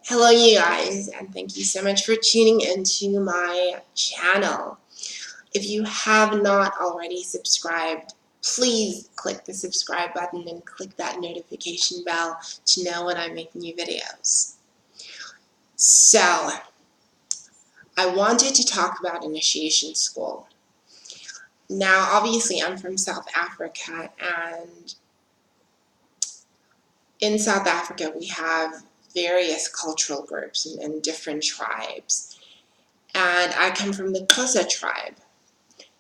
Hello you guys, and thank you so much for tuning into my channel. If you have not already subscribed, please click the subscribe button and click that notification bell to know when I make new videos. So, I wanted to talk about initiation school. Now, obviously I'm from South Africa, and in South Africa we have various cultural groups and different tribes. And I come from the Xhosa tribe.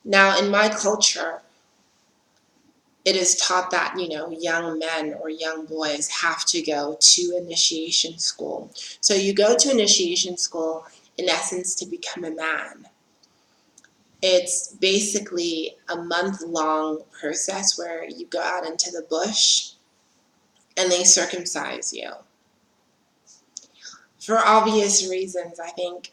Now, in my culture, it is taught that, young men or young boys have to go to initiation school. So you go to initiation school, in essence, to become a man. It's basically a month-long process where you go out into the bush and they circumcise you. For obvious reasons, I think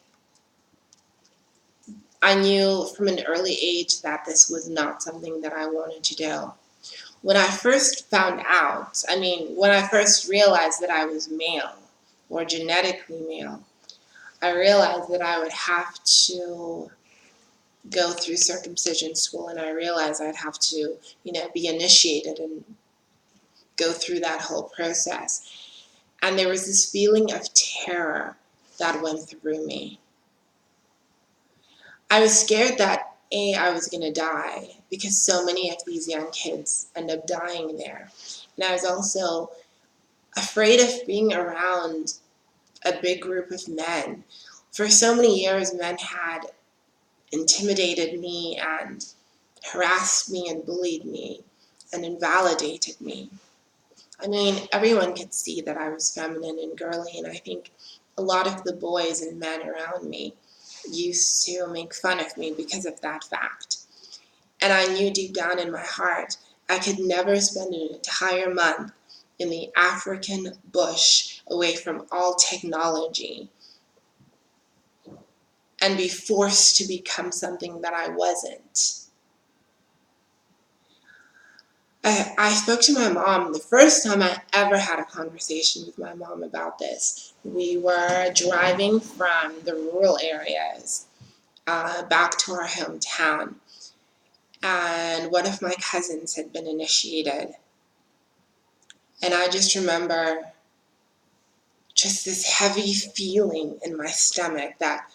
I knew from an early age that this was not something that I wanted to do. When I first found out, when I first realized that I was male, or genetically male, I realized that I would have to go through circumcision school, and I realized I'd have to, be initiated and go through that whole process. And there was this feeling of terror that went through me. I was scared that I was going to die, because so many of these young kids end up dying there. And I was also afraid of being around a big group of men. For so many years, men had intimidated me and harassed me and bullied me and invalidated me. Everyone could see that I was feminine and girly, and I think a lot of the boys and men around me used to make fun of me because of that fact. And I knew deep down in my heart I could never spend an entire month in the African bush away from all technology and be forced to become something that I wasn't. I spoke to my mom the first time I ever had a conversation with my mom about this. We were driving from the rural areas back to our hometown, and one of my cousins had been initiated. And I just remember just this heavy feeling in my stomach that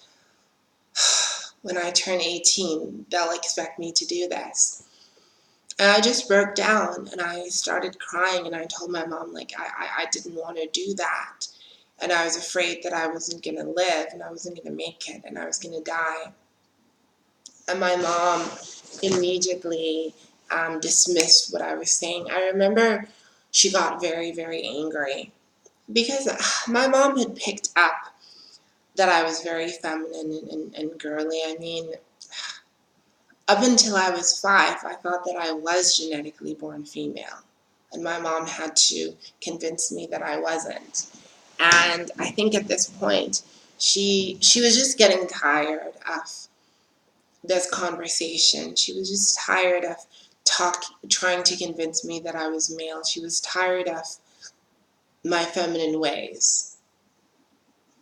when I turn 18, they'll expect me to do this. And I just broke down and I started crying, and I told my mom, I didn't want to do that. And I was afraid that I wasn't going to live and I wasn't going to make it and I was going to die. And my mom immediately dismissed what I was saying. I remember she got very, very angry because my mom had picked up that I was very feminine and girly. Up until I was 5, I thought that I was genetically born female, and my mom had to convince me that I wasn't. And I think at this point, she was just getting tired of this conversation. She was just tired of trying to convince me that I was male. She was tired of my feminine ways.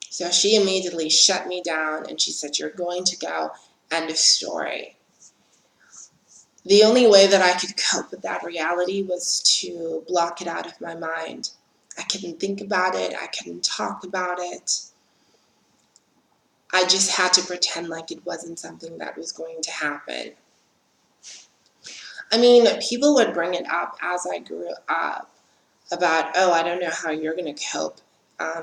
So she immediately shut me down and she said, "You're going to go, end of story." The only way that I could cope with that reality was to block it out of my mind. I couldn't think about it. I couldn't talk about it. I just had to pretend like it wasn't something that was going to happen. People would bring it up as I grew up about, oh, I don't know how you're going to cope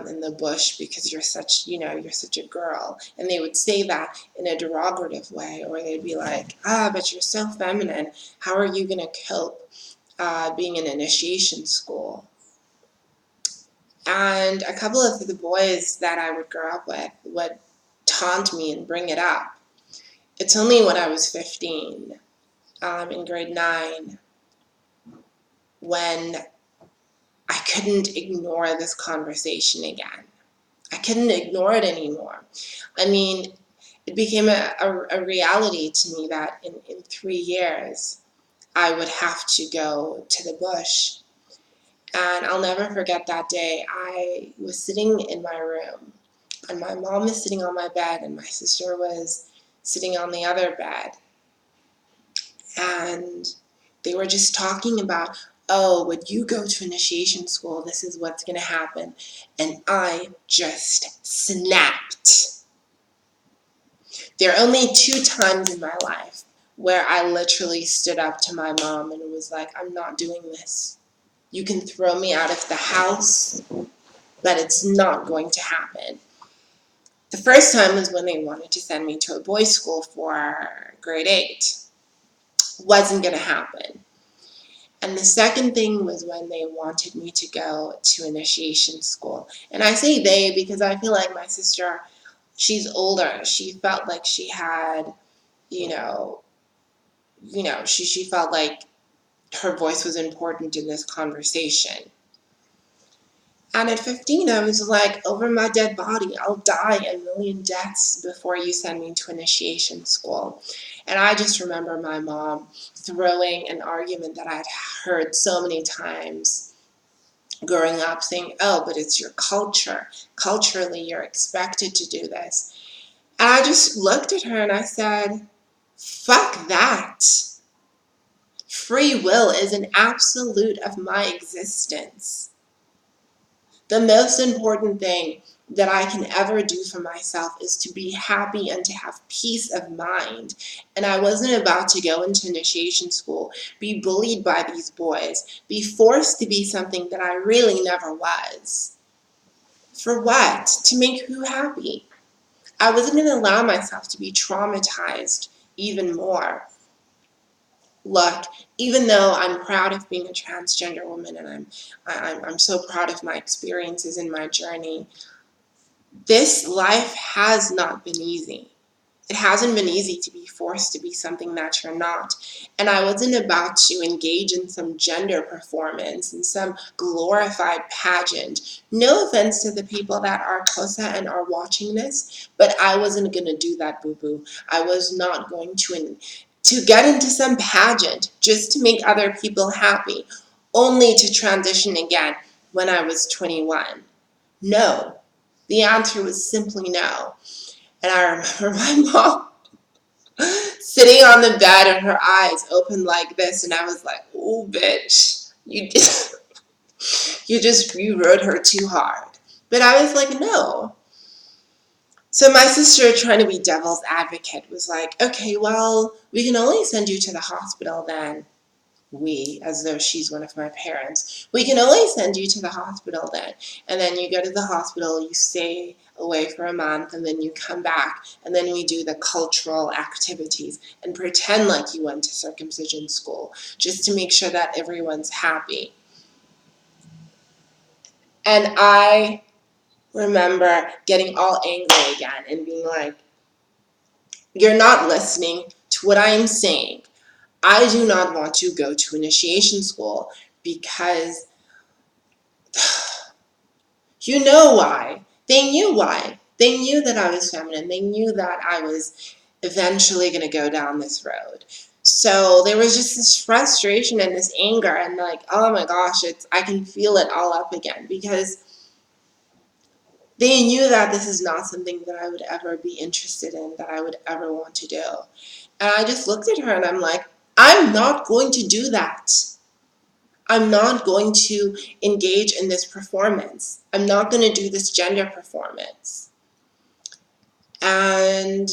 in the bush because you're such a girl. And they would say that in a derogative way, or they'd be like, but you're so feminine. How are you going to cope being in initiation school? And a couple of the boys that I would grow up with would taunt me and bring it up. It's only when I was 15, in grade 9, when I couldn't ignore this conversation again. I couldn't ignore it anymore. It became a reality to me that in 3 years, I would have to go to the bush. And I'll never forget that day. I was sitting in my room, and my mom was sitting on my bed, and my sister was sitting on the other bed. And they were just talking about, oh, when you go to initiation school, this is what's going to happen. And I just snapped. There are only 2 times in my life where I literally stood up to my mom and was like, I'm not doing this. You can throw me out of the house, but it's not going to happen. The first time was when they wanted to send me to a boys' school for grade 8. Wasn't going to happen. And the second thing was when they wanted me to go to initiation school. And I say they because I feel like my sister, she's older. She felt like she had, you know, she felt like her voice was important in this conversation. And at 15, I was like, over my dead body, I'll die a million deaths before you send me to initiation school. And I just remember my mom throwing an argument that I'd heard so many times growing up, saying, oh, but it's your culture. Culturally, you're expected to do this. And I just looked at her and I said, fuck that. Free will is an absolute of my existence. The most important thing that I can ever do for myself is to be happy and to have peace of mind. And I wasn't about to go into initiation school, be bullied by these boys, be forced to be something that I really never was. For what? To make who happy? I wasn't going to allow myself to be traumatized even more. Look, even though I'm proud of being a transgender woman and I'm so proud of my experiences in my journey, this life has not been easy. It hasn't been easy to be forced to be something that you're not. And I wasn't about to engage in some gender performance and some glorified pageant. No offense to the people that are COSA and are watching this, but I wasn't going to do that, boo-boo. I was not going to get into some pageant just to make other people happy, only to transition again when I was 21. No. The answer was simply no. And I remember my mom sitting on the bed and her eyes opened like this, and I was like, "Oh, bitch, you rode her too hard." But I was like, "No." So my sister, trying to be devil's advocate, was like, "Okay, well, we can only send you to the hospital then." We, as though she's one of my parents, we can only send you to the hospital then. And then you go to the hospital, you stay away for a month, and then you come back, and then we do the cultural activities and pretend like you went to circumcision school just to make sure that everyone's happy. And I remember getting all angry again and being like, you're not listening to what I am saying. I do not want to go to initiation school because you know why. They knew why. They knew that I was feminine. They knew that I was eventually going to go down this road. So there was just this frustration and this anger and like, oh my gosh, I can feel it all up again because they knew that this is not something that I would ever be interested in, that I would ever want to do. And I just looked at her and I'm like, I'm not going to do that. I'm not going to engage in this performance. I'm not going to do this gender performance. And,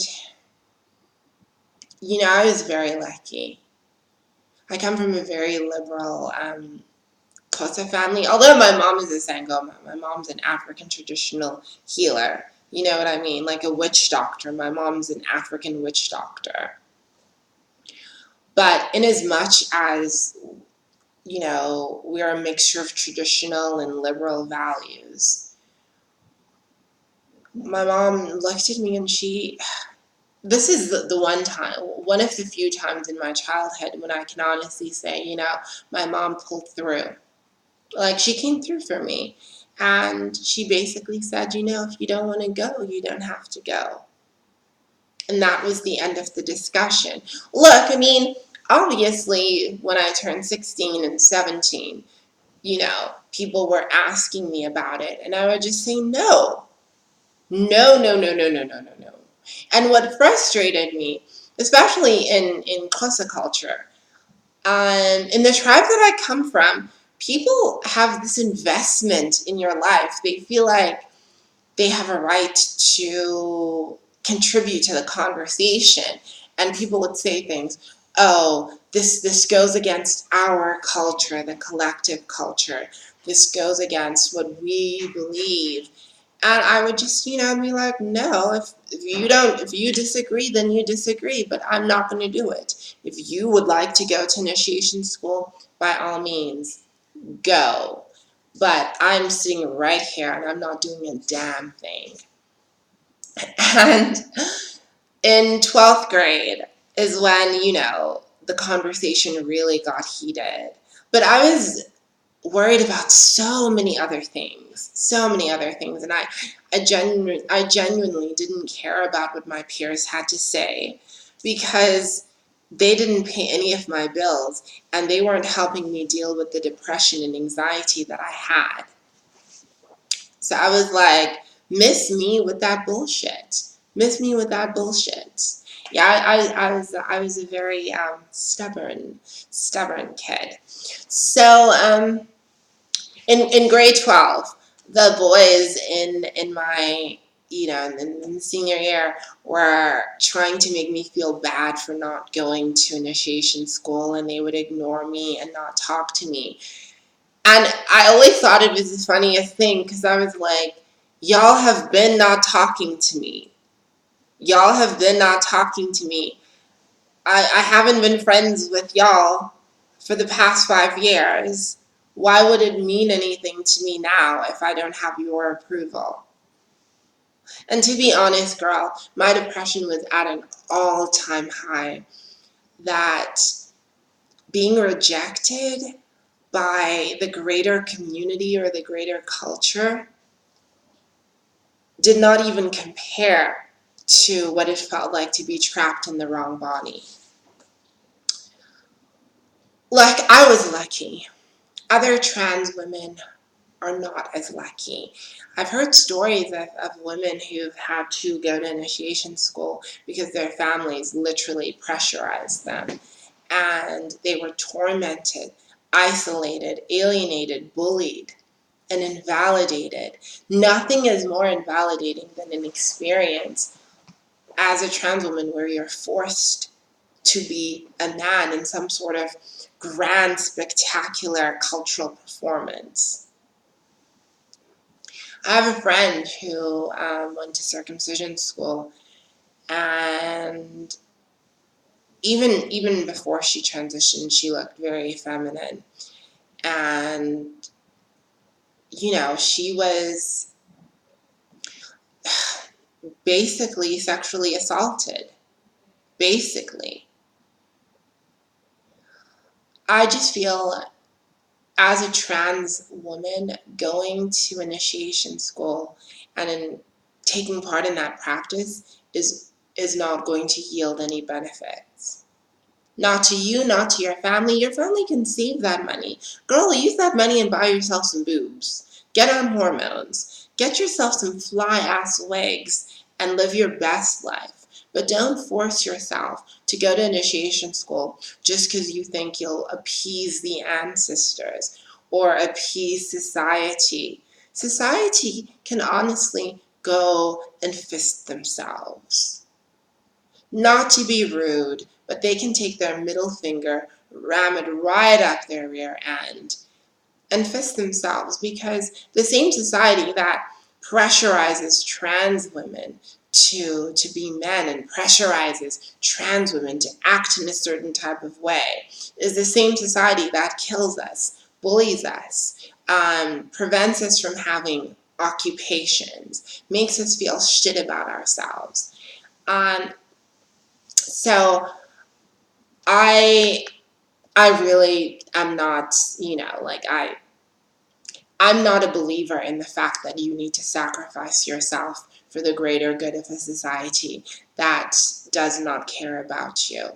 I was very lucky. I come from a very liberal Xhosa family. Although my mom is a Sangoma, my mom's an African traditional healer. You know what I mean? Like a witch doctor. My mom's an African witch doctor. But in as much as, we're a mixture of traditional and liberal values, my mom looked at me and this is the one of the few times in my childhood when I can honestly say, my mom pulled through. Like, she came through for me. And she basically said, if you don't want to go, you don't have to go. And that was the end of the discussion. Look, I mean, obviously, when I turned 16 and 17, people were asking me about it, and I would just say no. No, no, no, no, no, no, no, no. And what frustrated me, especially in Xhosa culture, in the tribe that I come from, people have this investment in your life. They feel like they have a right to contribute to the conversation. And people would say things, oh, this goes against our culture, the collective culture. This goes against what we believe. And I would just, be like, no, if you disagree, then you disagree, but I'm not going to do it. If you would like to go to initiation school, by all means, go. But I'm sitting right here and I'm not doing a damn thing. And in 12th grade is when, the conversation really got heated. But I was worried about so many other things, and I genuinely didn't care about what my peers had to say because they didn't pay any of my bills and they weren't helping me deal with the depression and anxiety that I had. So I was like, miss me with that bullshit. Miss me with that bullshit. Yeah, I was a very stubborn kid. So in grade 12, the boys in my in the senior year were trying to make me feel bad for not going to initiation school, and they would ignore me and not talk to me. And I always thought it was the funniest thing because I was like, y'all have been not talking to me. Y'all have been not talking to me. I haven't been friends with y'all for the past 5 years. Why would it mean anything to me now if I don't have your approval? And to be honest, girl, my depression was at an all-time high. That being rejected by the greater community or the greater culture did not even compare to what it felt like to be trapped in the wrong body. Like, I was lucky. Other trans women are not as lucky. I've heard stories of women who've had to go to initiation school because their families literally pressurized them, and they were tormented, isolated, alienated, bullied, and invalidated. Nothing is more invalidating than an experience as a trans woman where you're forced to be a man in some sort of grand, spectacular cultural performance. I have a friend who went to circumcision school, and even before she transitioned, she looked very feminine. And, she was basically sexually assaulted. Basically. I just feel as a trans woman going to initiation school and taking part in that practice is not going to yield any benefits. Not to you, not to your family. Your family can save that money. Girl, use that money and buy yourself some boobs. Get on hormones. Get yourself some fly-ass wigs and live your best life. But don't force yourself to go to initiation school just because you think you'll appease the ancestors or appease society. Society can honestly go and fist themselves. Not to be rude, but they can take their middle finger, ram it right up their rear end, and fist themselves, because the same society that pressurizes trans women to be men and pressurizes trans women to act in a certain type of way is the same society that kills us, bullies us, prevents us from having occupations, makes us feel shit about ourselves. Um, so I I really am not, I'm not a believer in the fact that you need to sacrifice yourself for the greater good of a society that does not care about you.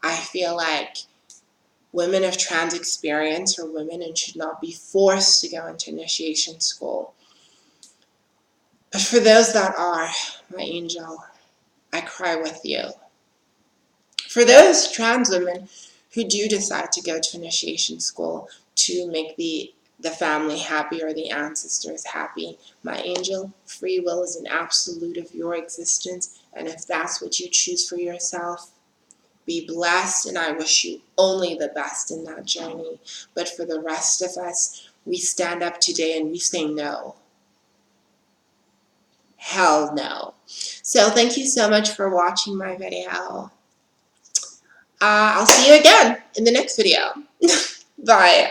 I feel like women of trans experience are women and should not be forced to go into initiation school. But for those that are, my angel, I cry with you. For those trans women who do decide to go to initiation school to make the family happy or the ancestors happy, my angel, free will is an absolute of your existence, and if that's what you choose for yourself, be blessed, and I wish you only the best in that journey. But for the rest of us, we stand up today and we say no. Hell no. So thank you so much for watching my video. I'll see you again in the next video. Bye.